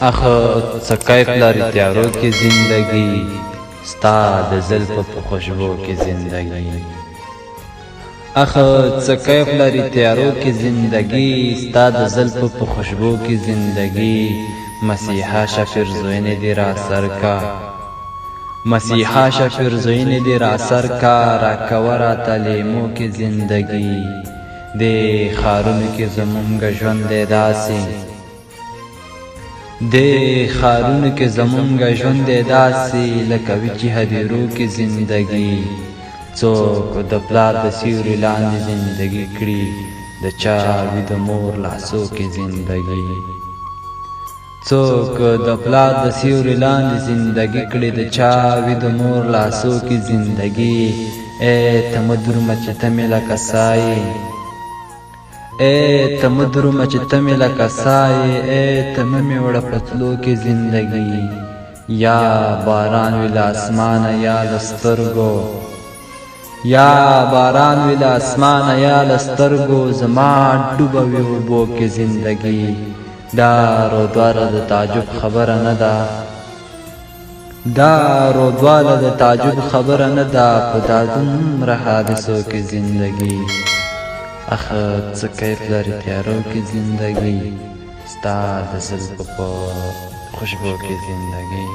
اخ څه کیف لري تیارو کې زندگی ستا د زلفو په خوشبو کې زندگی اخ څه کیف لري تیارو کې زندگی ستا د زلفو په خوشبو کې زندگی مسیحا شفر زوین دی را سر کا مسیحا شفر زوین دی را سر کا را کورا تلیمو کې زندگی دې خارونو کې زمونږ ژوند دی داسې دې خارونو کې زمونږ ژوند دی داسې لکه وچې هدیرو کې زندگی څوک د پلار د سیوري لاندې زندگی کړي د چا وي د مور لاسو کې زندگی څوک د پلار د سیوري لاندې زندگی کړي د چا وي د مور لاسو کې زندگی اے تمدر مچ تمه لکه سایه اے تمدر مچ تمه لکه سایه اے تمه می وړه پتلو کې زندگی یا باران ویل اسمان یا لسترګو یا باران ویل اسمان یا لسترګو زما ډوبوي وبو کې زندگی دارو دواره د تعجب خبره نه ده دارو دواره د تعجب خبره نه ده په دادومره حادثو کې زندگی اخ څه کیف لري تیارو کې زندگی ستا د زلفو په خوشبو کې زندگی